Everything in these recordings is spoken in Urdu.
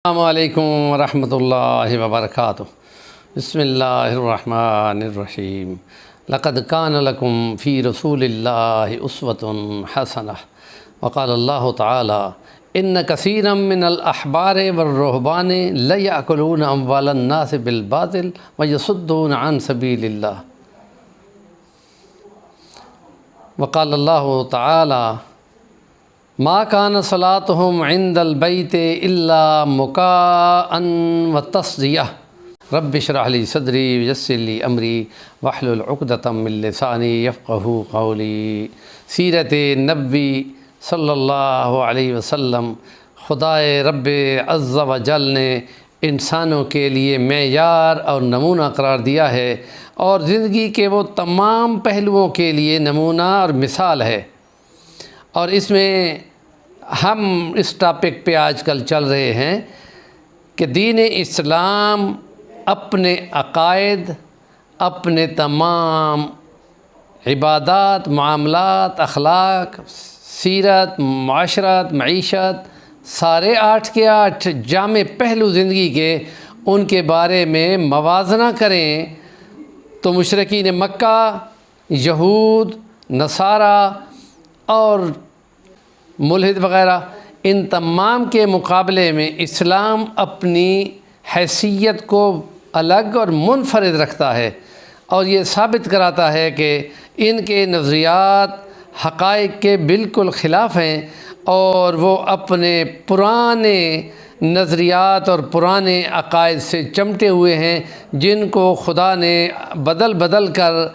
السلام علیکم ورحمۃ اللہ وبرکاتہ۔ بسم اللہ الرحمن الرحیم۔ لقد کان لکم فی رسول اللہ اسوۃ حسنہ۔ وقال اللہ تعالی ان کثیرا من الاحبار والرہبان لیأکلون اموال الناس بالباطل ویصدون عن سبیل اللہ۔ وقال اللہ تعالی ما کان صلاتهم عند البیت الا مکاء وتصدیہ۔ رب اشرح لی صدری ویسر لی امری واحلل عقدۃ من لسانی یفقہوا قولی۔ سیرت نبی صلی اللہ علیہ وسلم خدائے رب عز و جل نے انسانوں کے لیے معیار اور نمونہ قرار دیا ہے، اور زندگی کے وہ تمام پہلوؤں کے لیے نمونہ اور مثال ہے۔ اور اس میں ہم اس ٹاپک پہ آج کل چل رہے ہیں کہ دین اسلام اپنے عقائد، اپنے تمام عبادات، معاملات، اخلاق، سیرت، معاشرت، معیشت، سارے 8 کے 8 جامع پہلو زندگی کے، ان کے بارے میں موازنہ کریں تو مشرکین مکہ، یہود، نصارہ اور ملحد وغیرہ، ان تمام کے مقابلے میں اسلام اپنی حیثیت کو الگ اور منفرد رکھتا ہے، اور یہ ثابت کراتا ہے کہ ان کے نظریات حقائق کے بالکل خلاف ہیں، اور وہ اپنے پرانے نظریات اور پرانے عقائد سے چمٹے ہوئے ہیں، جن کو خدا نے بدل بدل کر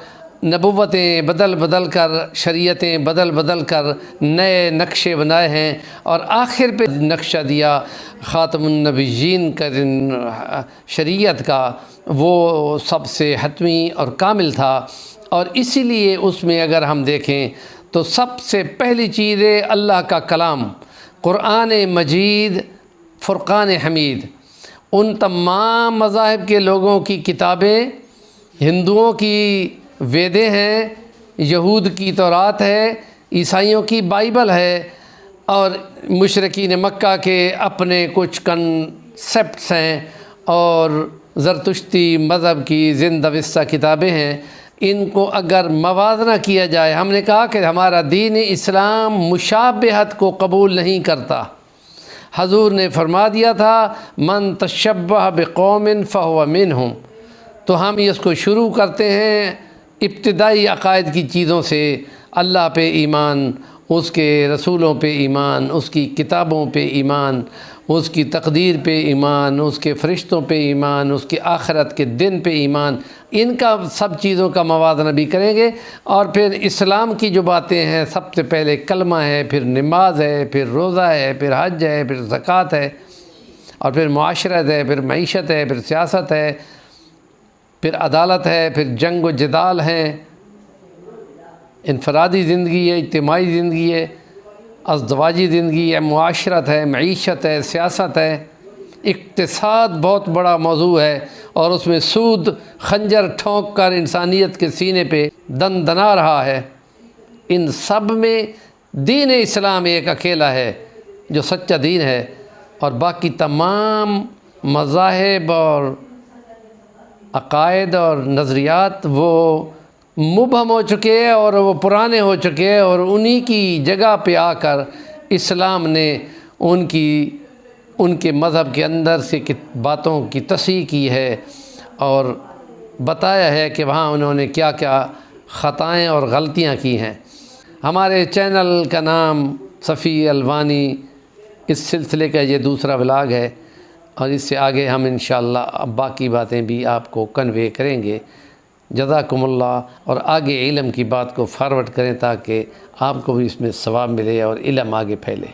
نبوتیں بدل بدل کر، شریعتیں بدل بدل کر نئے نقشے بنائے ہیں، اور آخر پہ نقشہ دیا خاتم النبیین کا شریعت کا، وہ سب سے حتمی اور کامل تھا۔ اور اسی لیے اس میں اگر ہم دیکھیں تو سب سے پہلی چیز ہے اللہ کا کلام، قرآن مجید، فرقان حمید۔ ان تمام مذاہب کے لوگوں کی کتابیں، ہندوؤں کی ویدیں ہیں، یہود کی تورات ہے، عیسائیوں کی بائبل ہے، اور مشرکین مکہ کے اپنے کچھ کنسیپٹس ہیں، اور زرتشتی مذہب کی زندہ وثہ کتابیں ہیں۔ ان کو اگر موازنہ کیا جائے، ہم نے کہا کہ ہمارا دین اسلام مشابہت کو قبول نہیں کرتا۔ حضور نے فرما دیا تھا من تشبہ بقوم فہو منہم، تو ہم اس کو شروع کرتے ہیں ابتدائی عقائد کی چیزوں سے، اللہ پہ ایمان، اس کے رسولوں پہ ایمان، اس کی کتابوں پہ ایمان، اس کی تقدیر پہ ایمان، اس کے فرشتوں پہ ایمان، اس کے آخرت کے دن پہ ایمان، ان کا سب چیزوں کا موازنہ بھی کریں گے۔ اور پھر اسلام کی جو باتیں ہیں، سب سے پہلے کلمہ ہے، پھر نماز ہے، پھر روزہ ہے، پھر حج ہے، پھر زکوٰۃ ہے، اور پھر معاشرت ہے، پھر معیشت ہے، پھر سیاست ہے، پھر عدالت ہے، پھر جنگ و جدال ہیں، انفرادی زندگی ہے، اجتماعی زندگی ہے، ازدواجی زندگی ہے، معاشرت ہے، معیشت ہے، سیاست ہے، اقتصاد بہت بڑا موضوع ہے، اور اس میں سود خنجر ٹھونک کر انسانیت کے سینے پہ دن دنا رہا ہے۔ ان سب میں دین اسلام ایک اکیلا ہے جو سچا دین ہے، اور باقی تمام مذاہب اور عقائد اور نظریات وہ مبہم ہو چکے ہیں، اور وہ پرانے ہو چکے ہیں، اور انہی کی جگہ پہ آ کر اسلام نے ان کے مذہب کے اندر سے باتوں کی تصحیح کی ہے، اور بتایا ہے کہ وہاں انہوں نے کیا کیا خطائیں اور غلطیاں کی ہیں۔ ہمارے چینل کا نام صفی الوانی، اس سلسلے کا یہ دوسرا ولاگ ہے، اور اس سے آگے ہم انشاءاللہ باقی باتیں بھی آپ کو کنوے کریں گے۔ جزاکم اللہ، اور آگے علم کی بات کو فارورڈ کریں تاکہ آپ کو بھی اس میں ثواب ملے اور علم آگے پھیلے۔